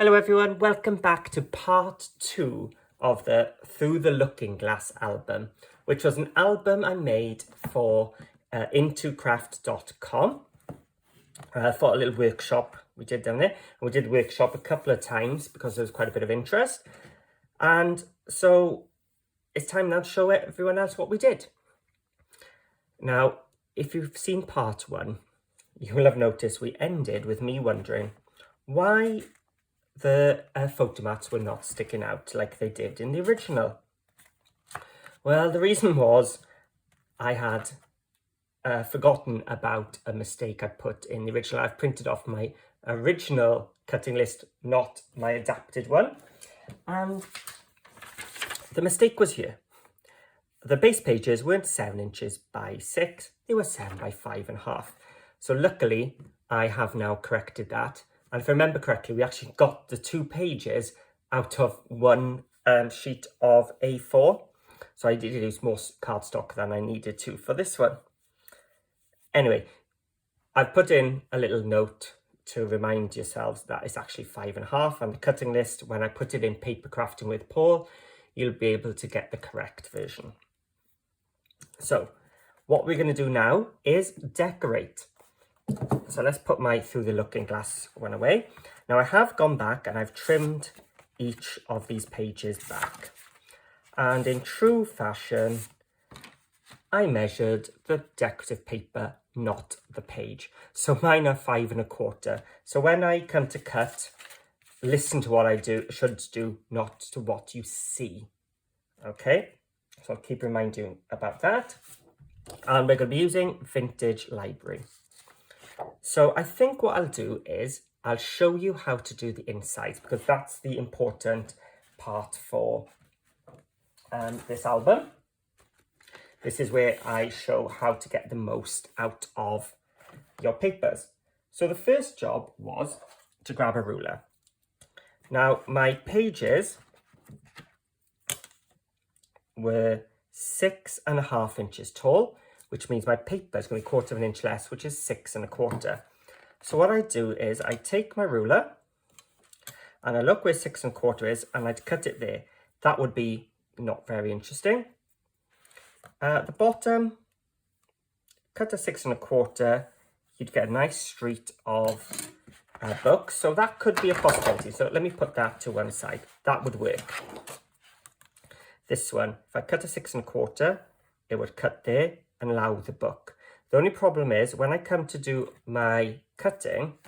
Hello everyone, welcome back to part 2 of the Through the Looking Glass album, which was an album I made for intocraft.com for a little workshop we did down there. And we did workshop a couple of times because there was quite a bit of interest. And so it's time now to show everyone else what we did. Now, if you've seen part 1, you will have noticed we ended with me wondering why the photo mats were not sticking out like they did in the original. Well, the reason was I had forgotten about a mistake I put in the original. I've printed off my original cutting list, not my adapted one. And the mistake was here. The base pages weren't 7 inches by 6, they were 7 by 5.5. So luckily, I have now corrected that. And if I remember correctly, we actually got the 2 pages out of one sheet of A4. So I did use more cardstock than I needed to for this one. Anyway, I've put in a little note to remind yourselves that it's actually 5.5. And the cutting list, when I put it in Paper Crafting with Paul, you'll be able to get the correct version. So what we're going to do now is decorate. So let's put my Through the Looking Glass one away. Now I have gone back and I've trimmed each of these pages back. And in true fashion, I measured the decorative paper, not the page. So mine are 5.25. So when I come to cut, listen to what I should do, not to what you see. Okay, so I'll keep reminding you about that. And we're going to be using Vintage Library. So I think what I'll do is I'll show you how to do the insides because that's the important part for this album. This is where I show how to get the most out of your papers. So the first job was to grab a ruler. Now my pages were 6.5 inches tall, which means my paper is going to be 1/4 inch less, which is 6.25. So what I do is I take my ruler and I look where 6.25 is and I'd cut it there. That would be not very interesting. At the bottom, cut a 6.25, you'd get a nice street of books. So that could be a possibility. So let me put that to one side. That would work. This one, if I cut a 6.25, it would cut there and allow the book. The only problem is when I come to do my cutting,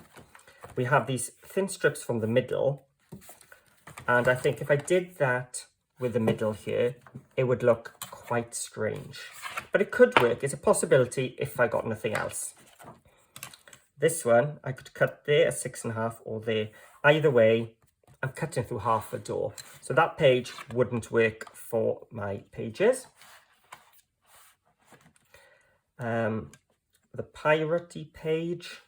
we have these thin strips from the middle. And I think if I did that with the middle here, it would look quite strange. But it could work. It's a possibility if I got nothing else. This one, I could cut there at 6.5 or there. Either way, I'm cutting through half a door. So that page wouldn't work for my pages. The piratey page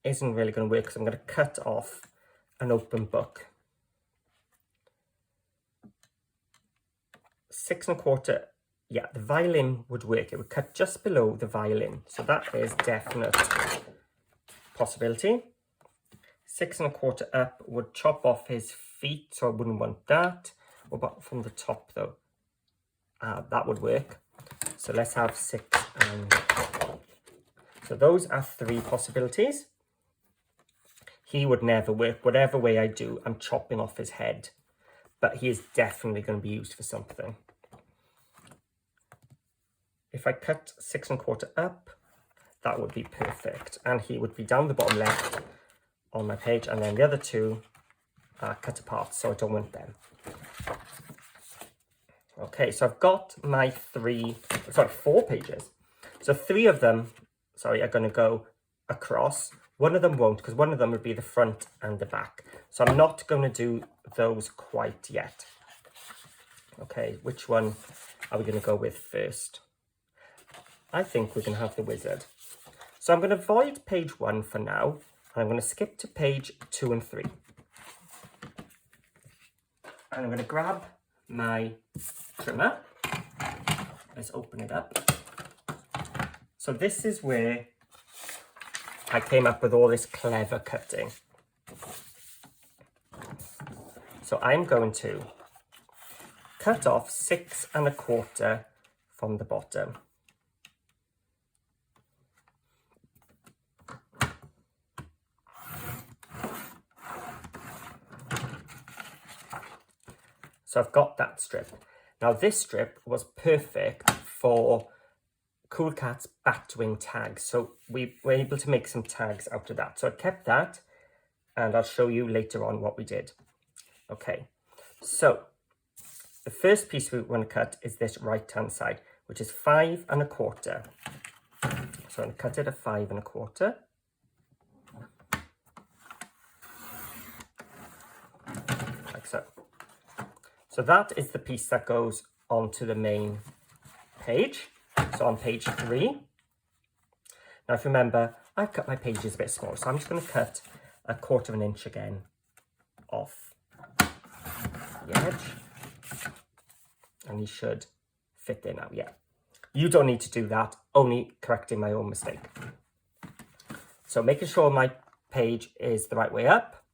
isn't really going to work because I'm going to cut off an open book. 6.25, yeah, the violin would work. It would cut just below the violin. So that is definite possibility. 6.25 up would chop off his feet, so I wouldn't want that. What about from the top though? That would work. So let's have 6 and... So those are 3 possibilities. He would never work. Whatever way I do, I'm chopping off his head. But he is definitely going to be used for something. If I cut 6.25 up, that would be perfect. And he would be down the bottom left on my page. And then the other 2 are cut apart, so I don't want them. Okay, so I've got my 4 pages. So 3 of them, are going to go across. One of them won't, because one of them would be the front and the back. So I'm not going to do those quite yet. Okay, which one are we going to go with first? I think we're going to have the wizard. So I'm going to avoid page 1 for now. And I'm going to skip to page 2 and 3. And I'm going to grab my trimmer. Let's open it up. So this is where I came up with all this clever cutting. So I'm going to cut off 6 1/4 from the bottom. So I've got that strip. Now this strip was perfect for Cool Cat's Batwing tags. So we were able to make some tags out of that. So I kept that and I'll show you later on what we did. Okay, so the first piece we want to cut is this right hand side, which is 5 1/4. So I'm going to cut it at 5 1/4. Like so. So that is the piece that goes onto the main page. So on page 3. Now if you remember, I've cut my pages a bit small, so I'm just going to cut 1/4 inch again off the edge. And you should fit there now, yeah. You don't need to do that, only correcting my own mistake. So making sure my page is the right way up,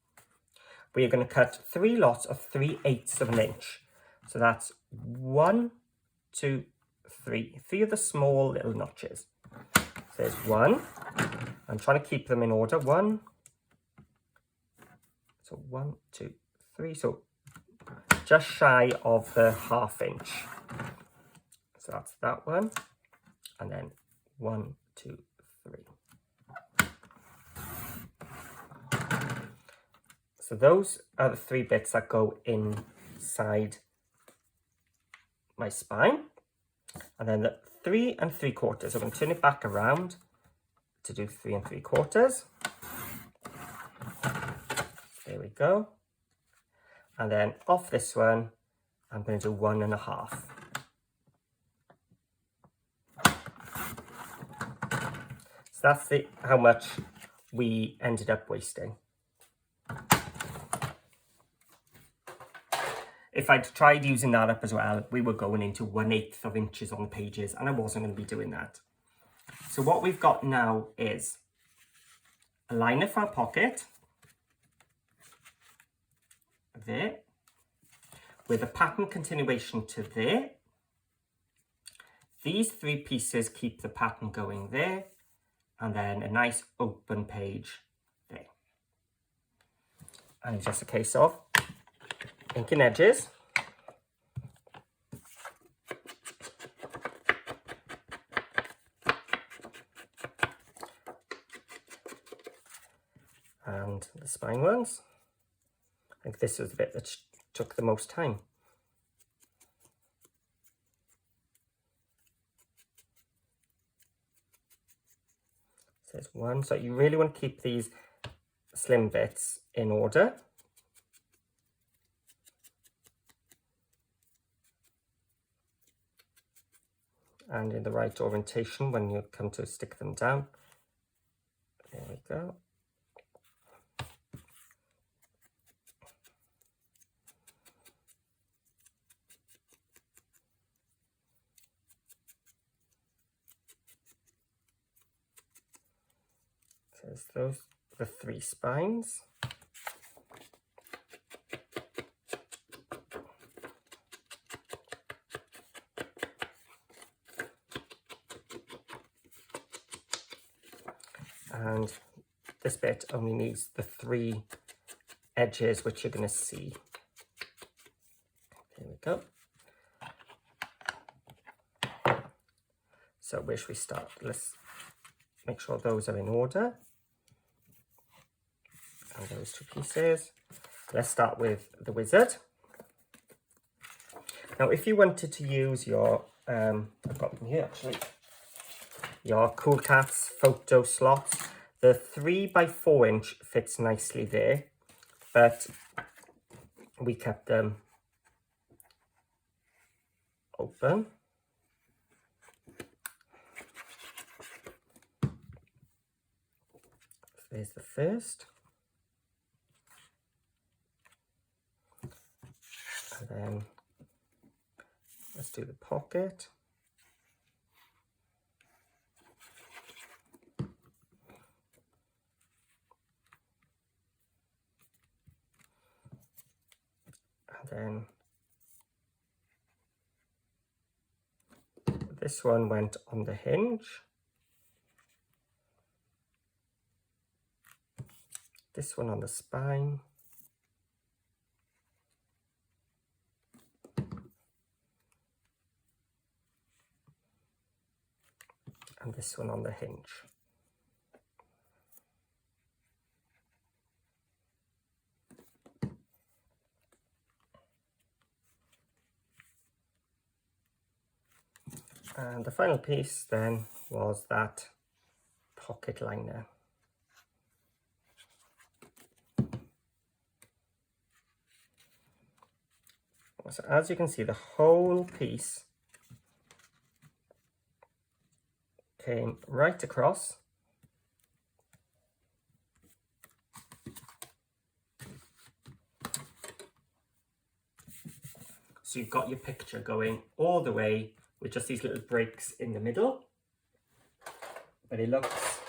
we are going to cut 3 lots of 3/8 of an inch. So that's 1, 2, 3. 3 of the small little notches. So there's 1. I'm trying to keep them in order. 1. So 1, 2, 3. So just shy of the 1/2 inch. So that's that one. And then 1, 2, 3. So those are the 3 bits that go inside my spine. And then the 3 3/4. I'm going to turn it back around to do 3 3/4. There we go. And then off this one, I'm going to do 1 1/2. So that's how much we ended up wasting. If I'd tried using that up as well, we were going into 1/8 of inches on the pages, and I wasn't going to be doing that. So what we've got now is a liner for our pocket, there, with a pattern continuation to there. These 3 pieces keep the pattern going there, and then a nice open page there. And it's just a case of inking edges. And the spine ones. I think this was the bit that took the most time. So there's 1. So you really want to keep these slim bits in order. And in the right orientation when you come to stick them down. There we go. So there's those, the 3 spines. And this bit only needs the 3 edges, which you're going to see. There we go. So where should we start? Let's make sure those are in order. And those 2 pieces. Let's start with the wizard. Now, if you wanted to use your, I've got them here actually, your Cool Cat's photo slots, the 3 by 4 inch fits nicely there, but we kept them open. There's the first. And then let's do the pocket. then this one went on the hinge. This one on the spine. And this one on the hinge. And the final piece then was that pocket liner. So as you can see, the whole piece came right across. So you've got your picture going all the way with just these little breaks in the middle. But it looks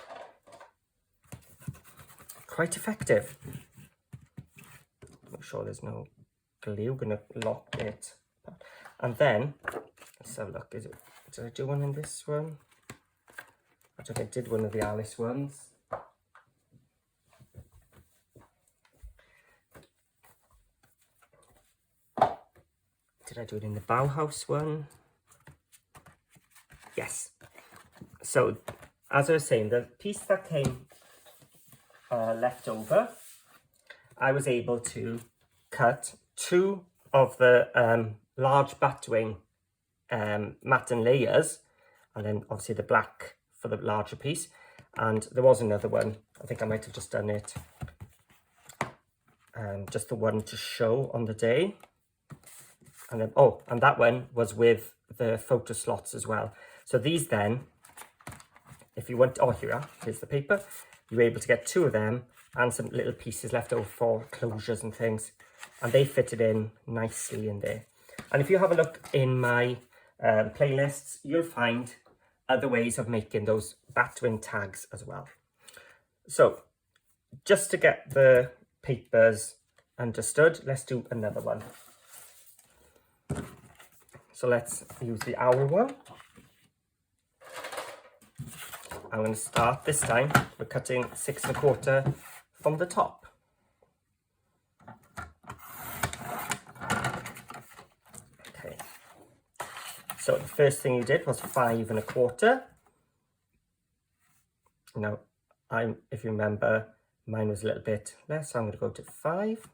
quite effective. Make sure there's no glue, gonna lock it. And then, let's have a look, did I do one in this one? I think I did one of the Alice ones. Did I do it in the Bauhaus one? Yes. So, as I was saying, the piece that came left over, I was able to cut 2 of the large batwing matten layers, and then obviously the black for the larger piece. And there was another one, I think I might have just done it, just the one to show on the day. And then, oh, and that one was with the photo slots as well. So these then, if you want, oh, here we are, here's the paper. You're able to get 2 of them and some little pieces left over for closures and things. And they fitted in nicely in there. And if you have a look in my playlists, you'll find other ways of making those batwing tags as well. So just to get the papers understood, let's do another one. So let's use the owl one. I'm going to start this time with cutting 6 1/4 from the top. Okay. So the first thing you did was 5 1/4. Now, if you remember, mine was a little bit less, so I'm going to go to 5.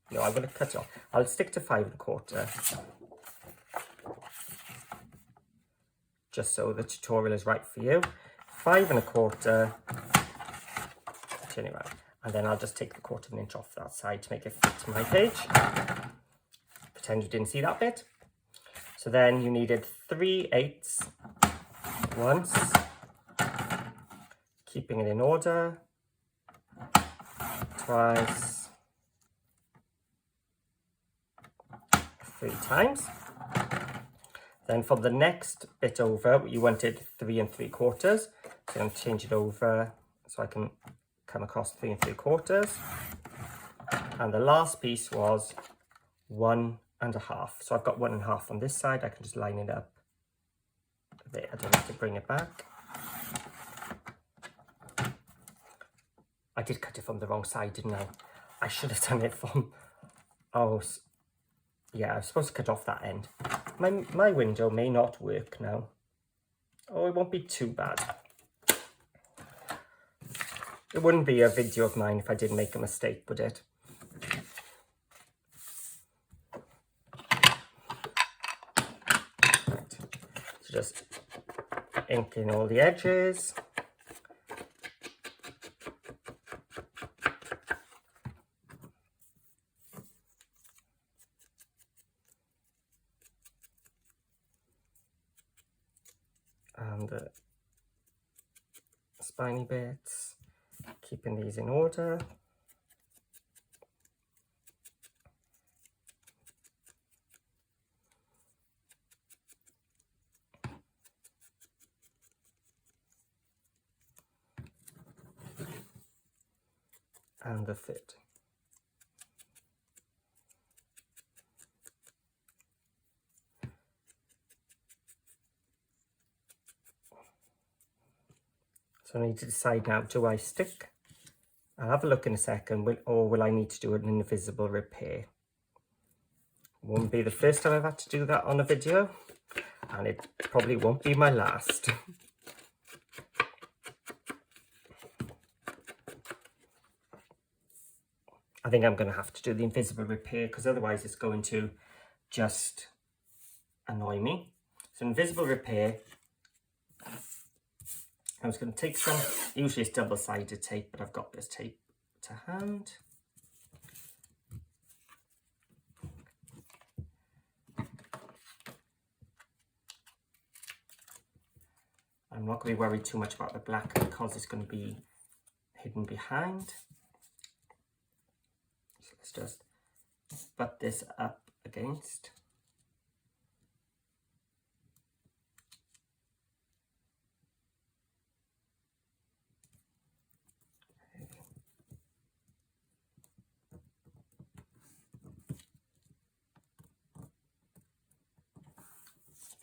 No, I'm going to cut it off. I'll stick to 5 1/4. Just so the tutorial is right for you. 5 1/4, turn it around, and then I'll just take the 1/4 inch off that side to make it fit to my page. Pretend you didn't see that bit. So then you needed 3/8 once, keeping it in order, twice, 3 times. Then from the next bit over, you wanted 3 3/4. So I'm going to change it over so I can come across 3 3/4. And the last piece was 1 1/2. So I've got 1 1/2 on this side. I can just line it up there. I don't need to bring it back. I did cut it from the wrong side, didn't I? I should have done it from, oh, yeah, I was supposed to cut off that end. My window may not work now. Oh, it won't be too bad. It wouldn't be a video of mine if I didn't make a mistake, would it? Right. So just ink in all the edges. And the spiny bits, keeping these in order. And the fit. So I need to decide now, do I stick? I'll have a look in a second, or will I need to do an invisible repair? Won't be the first time I've had to do that on a video, and it probably won't be my last. I think I'm going to have to do the invisible repair because otherwise it's going to just annoy me. So invisible repair, I was going to take some, usually it's double-sided tape, but I've got this tape to hand. I'm not going to be worried too much about the black because it's going to be hidden behind. So let's just butt this up against.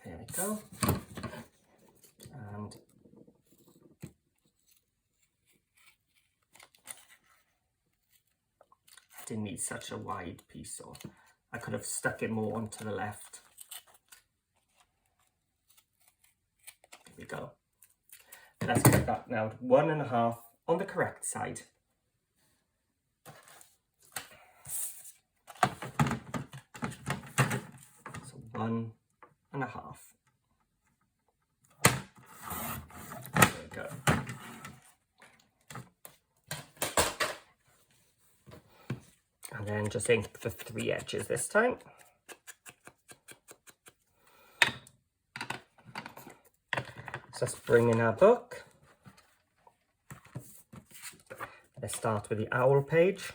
There we go. And I didn't need such a wide piece, so I could have stuck it more onto the left. There we go. Let's cut that now, 1.5 on the correct side. So 1.5. There we go. And then just ink the 3 edges this time. So let's bring in our book. Let's start with the owl page.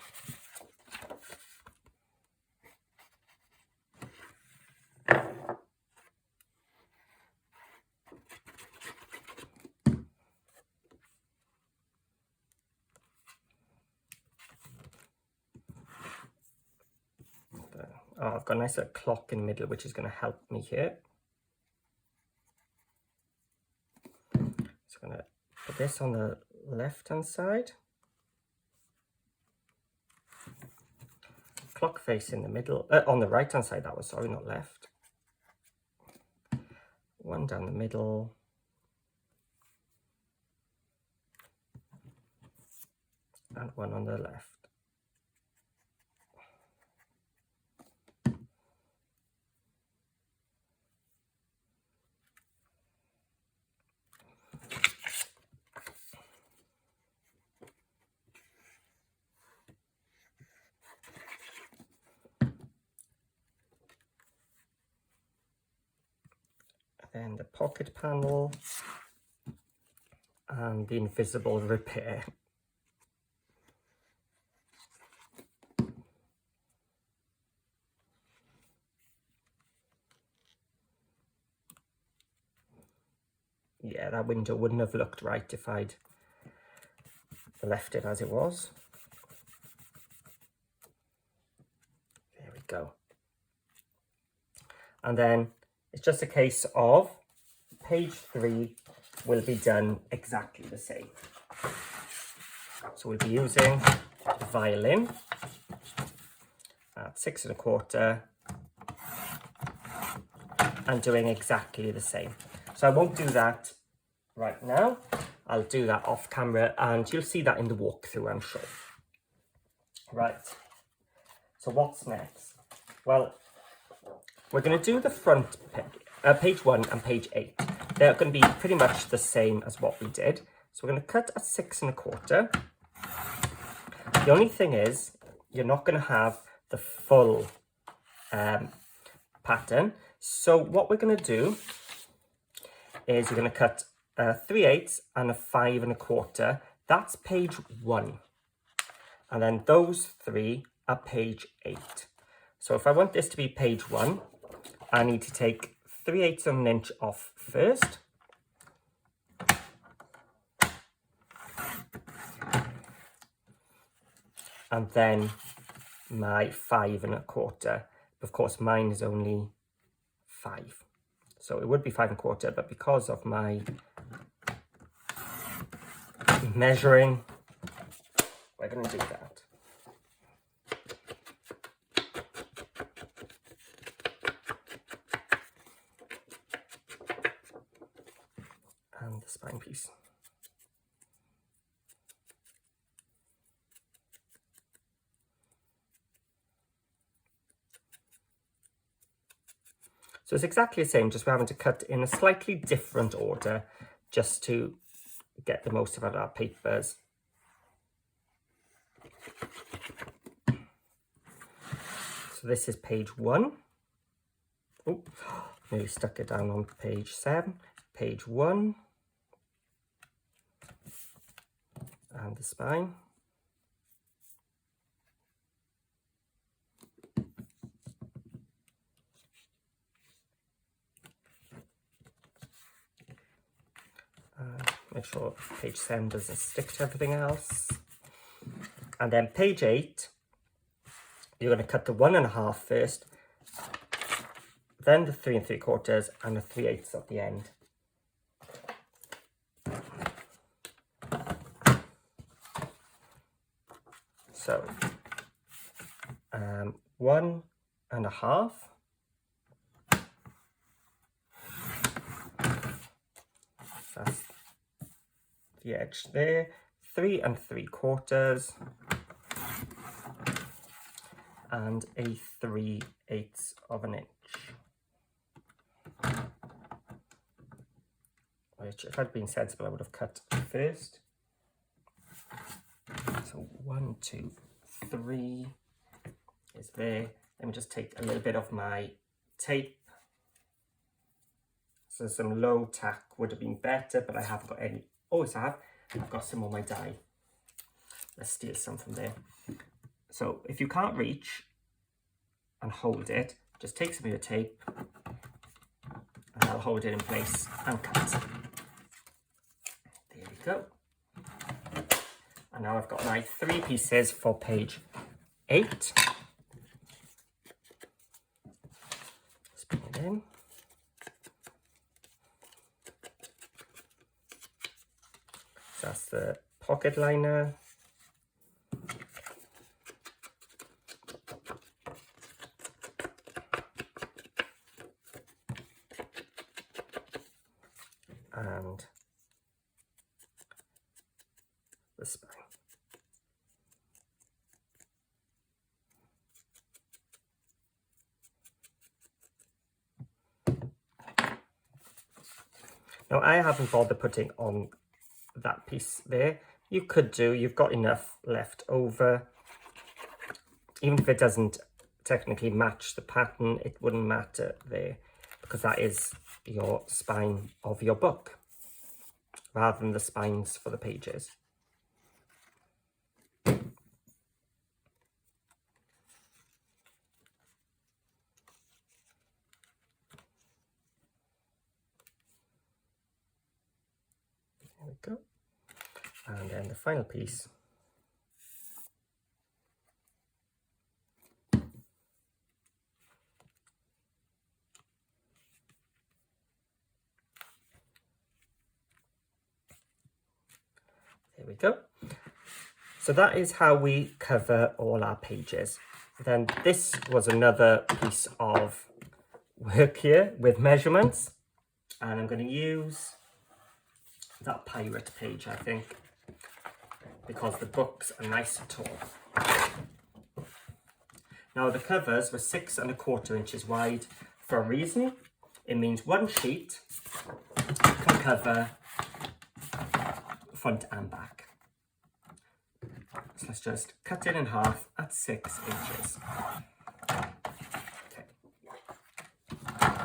Oh, I've got a nice little clock in the middle, which is going to help me here. So I'm going to put this on the left-hand side. Clock face in the middle, on the right-hand side, that was, sorry, not left. One down the middle. And one on the left. Then the pocket panel and the invisible repair. Yeah, that window wouldn't have looked right if I'd left it as it was. There we go. And then it's just a case of page 3 will be done exactly the same. So we'll be using the violin at 6 1/4 and doing exactly the same. So I won't do that right now. I'll do that off camera and you'll see that in the walkthrough, I'm sure. Right, so what's next? Well, we're going to do the front page 1 and page 8. They're going to be pretty much the same as what we did. So we're going to cut at 6 1/4. The only thing is, you're not going to have the full pattern. So what we're going to do is you're going to cut 3/8 and a 5 1/4. That's page 1. And then those 3 are page 8. So if I want this to be page 1, I need to take 3/8 of an inch off first. And then my 5 1/4. Of course, mine is only 5. So it would be 5 1/4, but because of my measuring, we're going to do that. And the spine piece. So it's exactly the same, just we're having to cut in a slightly different order just to get the most out of our papers. So this is page 1. Oh, nearly stuck it down on page 7. Page 1. And the spine. Make sure page 7 doesn't stick to everything else. And then page 8, you're going to cut the 1.5 first, then the 3 3/4 and the 3/8 at the end. So 1.5. That's the edge there. 3 3/4 and a 3/8 of an inch. Which, if I'd been sensible, I would have cut first. So 1, 2, 3 is there. Let me just take a little bit of my tape. So some low tack would have been better, but I haven't got any. Oh, yes, I have. I've got some on my die. Let's steal some from there. So if you can't reach and hold it, just take some of your tape and I'll hold it in place and cut. There we go. And now I've got my 3 pieces for page 8. Let's bring it in. So that's the pocket liner. And the spine. Now I haven't bothered putting on that piece there. You could do, you've got enough left over. Even if it doesn't technically match the pattern, it wouldn't matter there, because that is your spine of your book, rather than the spines for the pages. There we go. And then the final piece. There we go. So that is how we cover all our pages. Then this was another piece of work here with measurements. And I'm going to use that pirate page, I think, because the books are nice and tall. Now the covers were 6 1/4 inches wide for a reason. It means one sheet can cover front and back. So let's just cut it in half at 6 inches. Okay.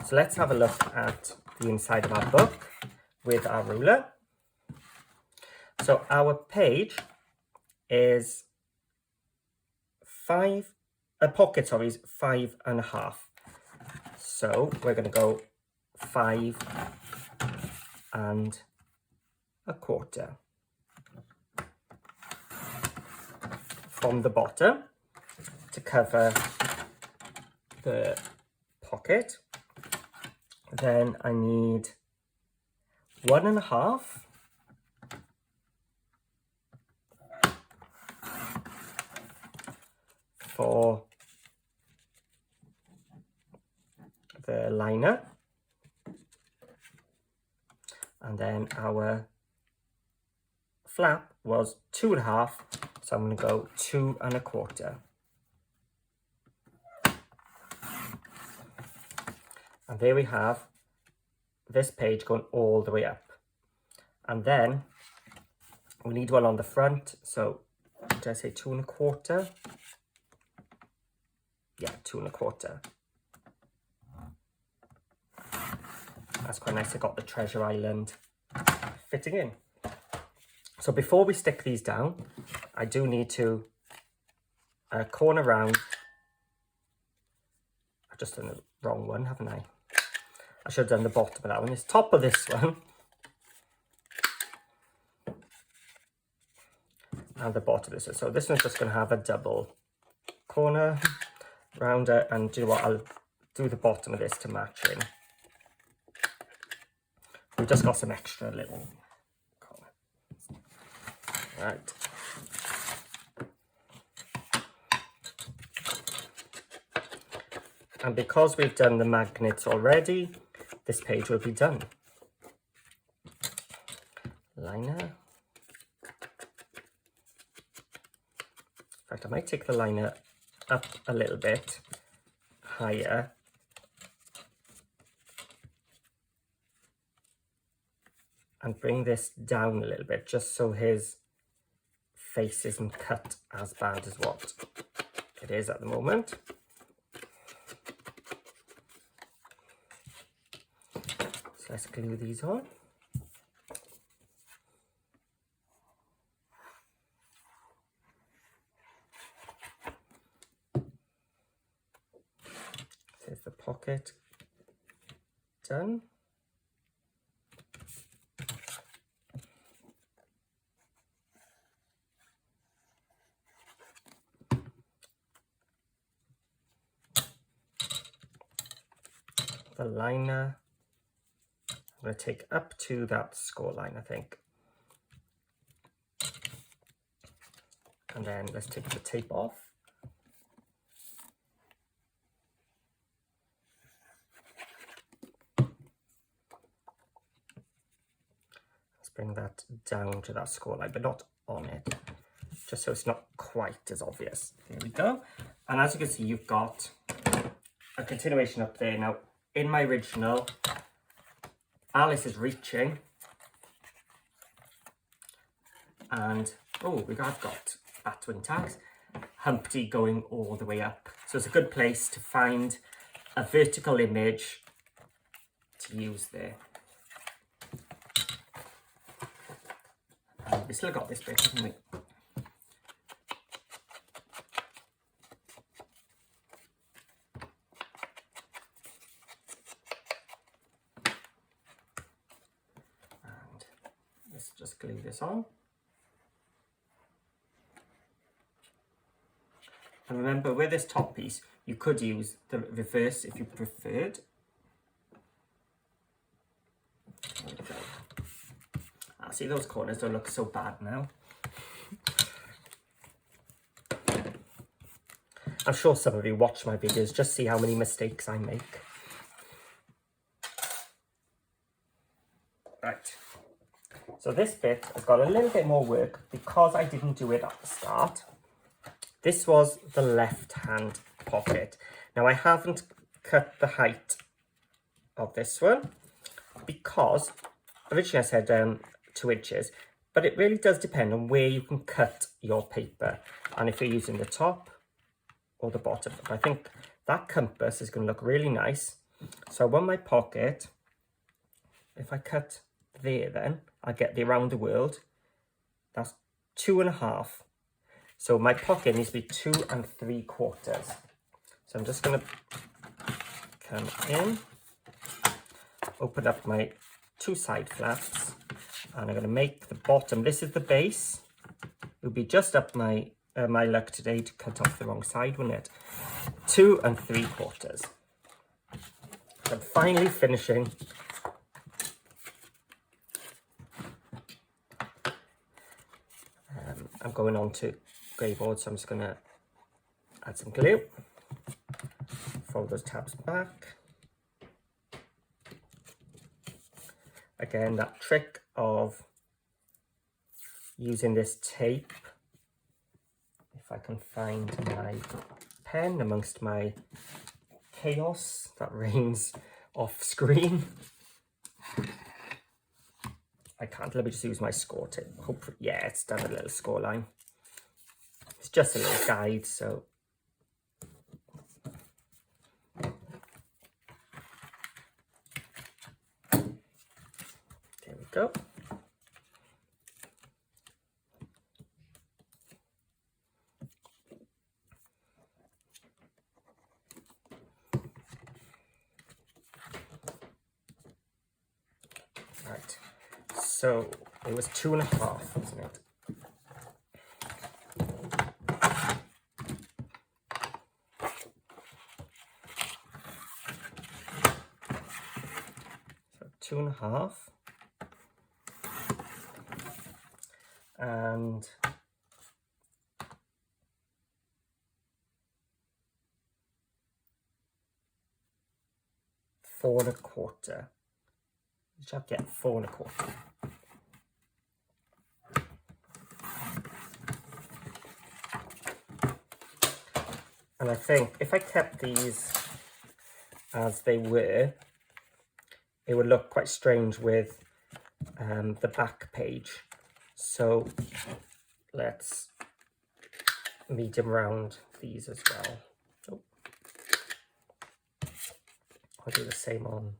So let's have a look at the inside of our book with our ruler. So our page is a pocket, sorry, is 5 1/2. So we're going to go 5 1/4 from the bottom to cover the pocket. Then I need 1 1/2 for the liner, and then our flap was 2.5, so I'm going to go 2.25. And there we have this page going all the way up. And then we need one on the front, so did I say 2.25? Yeah, 2.25. That's quite nice. I got the Treasure Island fitting in. So before we stick these down, I do need to corner round. I've just done the wrong one, haven't I? I should have done the bottom of that one. It's top of this one. And the bottom of this one. So this one's just going to have a double corner rounder. And do you know what? I'll do the bottom of this to match in. We've just got some extra little corner. Right. And because we've done the magnets already, this page will be done. Liner. In fact, I might take the liner up a little bit higher. And bring this down a little bit, just so his face isn't cut as bad as what it is at the moment. So let's glue these on. There's the pocket done. The liner, I'm going to take up to that score line, I think. And then let's take the tape off. Let's bring that down to that score line, but not on it, just so it's not quite as obvious. There we go. And as you can see, you've got a continuation up there. Now, in my original, Alice is reaching, and I've got Batwing tags, Humpty going all the way up. So it's a good place to find a vertical image to use there. We still got this bit, haven't we? Let's just glue this on. And remember, with this top piece, you could use the reverse if you preferred. There we go. See, those corners don't look so bad now. I'm sure some of you watch my videos, just see how many mistakes I make. Right. So this bit has got a little bit more work because I didn't do it at the start. This was the left-hand pocket. Now I haven't cut the height of this one because originally I said 2 inches, but it really does depend on where you can cut your paper and if you're using the top or the bottom. I think that compass is going to look really nice. So I want my pocket, if I cut there, then I get the around the world. That's 2.5. So my pocket needs to be 2 3/4. So I'm just going to come in, open up my 2 side flaps, and I'm going to make the bottom. This is the base. It would be just up my my luck today to cut off the wrong side, wouldn't it? 2 3/4. So I'm finally finishing. I'm going on to grey board, so I'm just going to Add some glue. Fold those tabs back. Again, that trick of using this tape, if I can find my pen amongst my chaos that reigns off screen. I can't, let me just use my score tape. Hopefully, yeah, it's done a little score line. It's just a little guide, so. There we go. Right, so it was 2.5, wasn't it? So 2.5, and four and a quarter. You should get 4.25. And I think if I kept these as they were, it would look quite strange with the back page. So let's medium round these as well. Oh. I'll do the same on.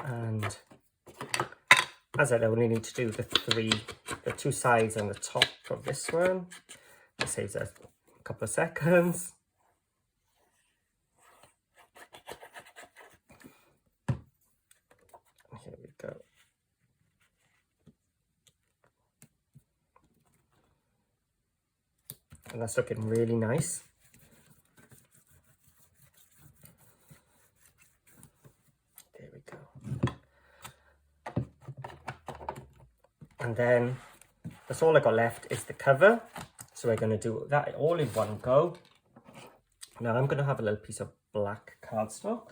And as I only need to do the two sides and the top of this one. It saves us a couple of seconds. Here we go. And that's looking really nice. There we go. And then that's all I got left is the cover. So we're going to do that all in one go. Now I'm going to have a little piece of black cardstock.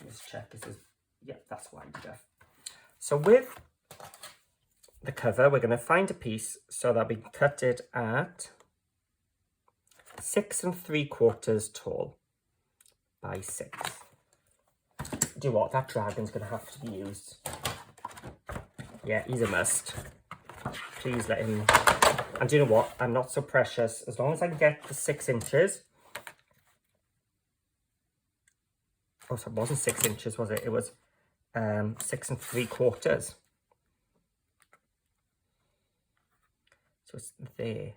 Let's check this is, yeah, that's wide enough. So with the cover, we're going to find a piece so that we can cut it at 6 3/4 tall by 6. Do what? That dragon's going to have to be used. Yeah, he's a must. Please let him. And do you know what? I'm not so precious. As long as I can get the 6 inches. Oh, so it wasn't 6 inches, was it? It was 6 3/4. So it's there.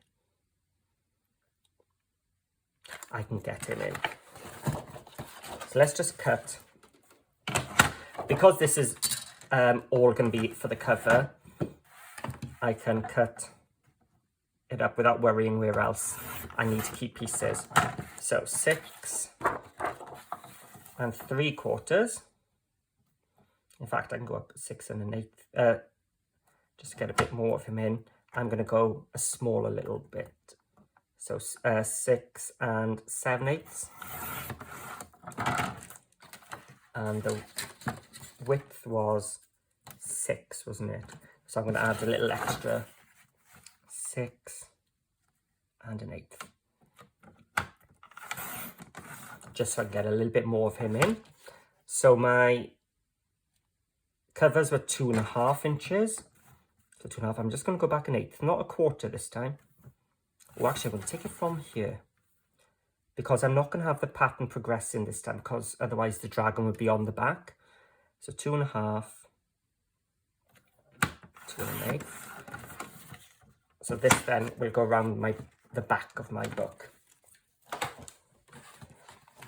I can get him in. So let's just cut. Because this is all going to be for the cover, I can cut it up without worrying where else I need to keep pieces. So 6 3/4. In fact, I can go up 6 1/8. Just to get a bit more of him in. I'm going to go a smaller little bit. So 6 7/8. And the width was 6, wasn't it? So I'm going to add a little extra 6 1/8. Just so I can get a little bit more of him in. So my covers were 2.5 inches. So 2.5, I'm just going to go back 1/8, not 1/4 this time. Oh, actually, I'm going to take it from here. Because I'm not going to have the pattern progressing this time, because otherwise the dragon would be on the back. So 2.5, 2 1/8. So this then will go around the back of my book.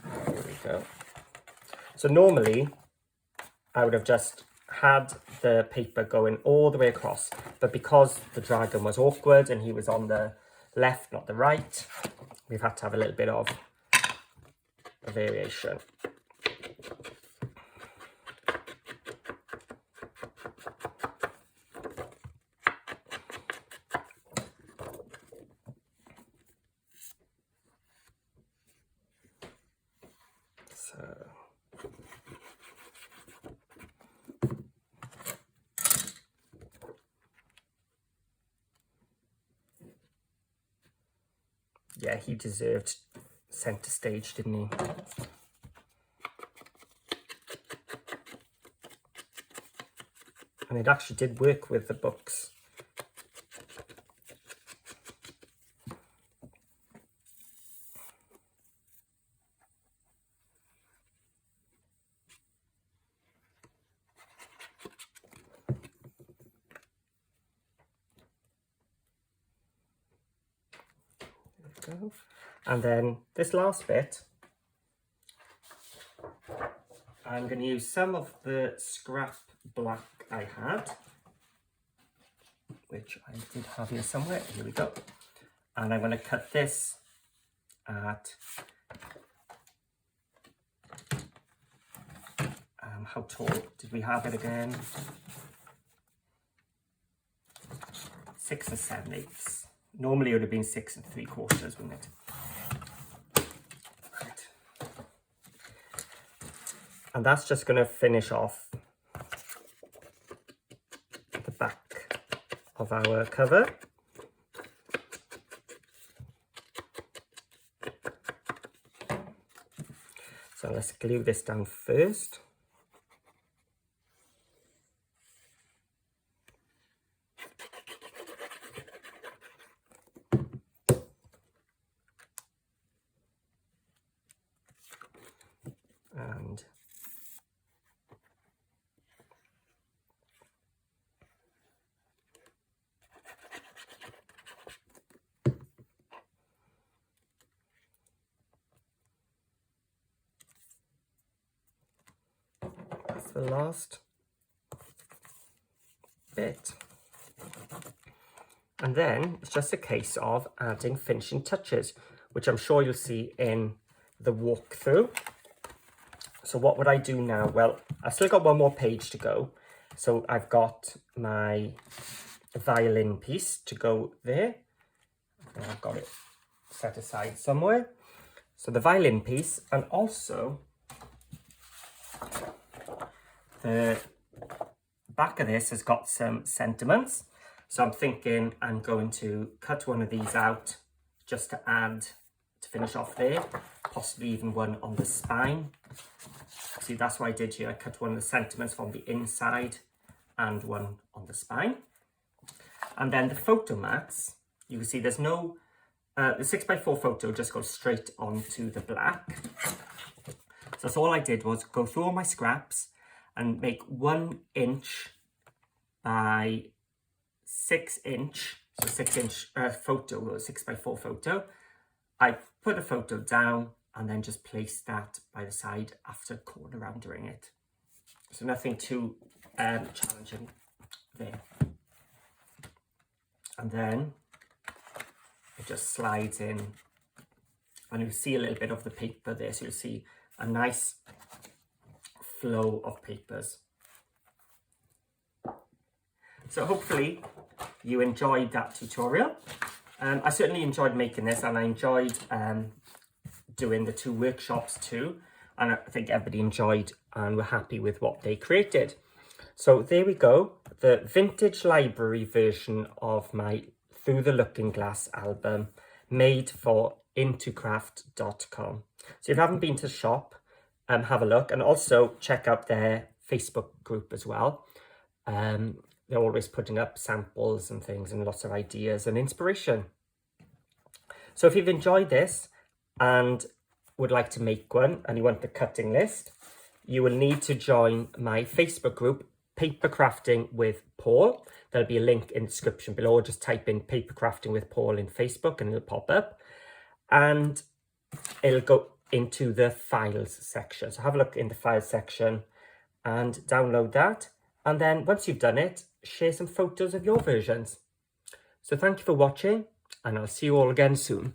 There we go. So normally I would have just had the paper going all the way across, but because the dragon was awkward and he was on the left, not the right, we've had to have a little bit of a variation. So yeah, he deserved centre stage, didn't he? And it actually did work with the books. There we go. And then this last bit, I'm going to use some of the scrap black I had, which I did have here somewhere. Here we go. And I'm going to cut this at, how tall did we have it again? 6 7/8. Normally it would have been 6 3/4, wouldn't it? Right. And that's just going to finish off the back of our cover. So let's glue this down first. And that's the last bit. And then it's just a case of adding finishing touches, which I'm sure you'll see in the walkthrough. So what would I do now? Well, I've still got one more page to go. So I've got my violin piece to go there. And I've got it set aside somewhere. So the violin piece, and also the back of this has got some sentiments. So I'm thinking I'm going to cut one of these out just to add, to finish off there, possibly even one on the spine. See, that's what I did here. I cut one of the sentiments from the inside and one on the spine. And then the photo mats, you can see there's no, the 6x4 photo just goes straight onto the black. So that's all I did was go through all my scraps and make 1 inch by 6 inch, so 6 inch photo, or 6x4 photo. I put a photo down and then just place that by the side after corner rounding it. So nothing too challenging there. And then it just slides in, and you'll see a little bit of the paper there, so you'll see a nice flow of papers. So hopefully you enjoyed that tutorial. I certainly enjoyed making this, and I enjoyed doing the 2 workshops too, and I think everybody enjoyed and were happy with what they created. So there we go, the vintage library version of my Through the Looking Glass album, made for intocraft.com. So if you haven't been to the shop, have a look, and also check out their Facebook group as well. They're always putting up samples and things and lots of ideas and inspiration. So if you've enjoyed this and would like to make one and you want the cutting list, you will need to join my Facebook group, Paper Crafting with Paul. There'll be a link in the description below, or just type in Paper Crafting with Paul in Facebook and it'll pop up. And it'll go into the files section. So have a look in the files section and download that. And then once you've done it, share some photos of your versions. So thank you for watching, and I'll see you all again soon.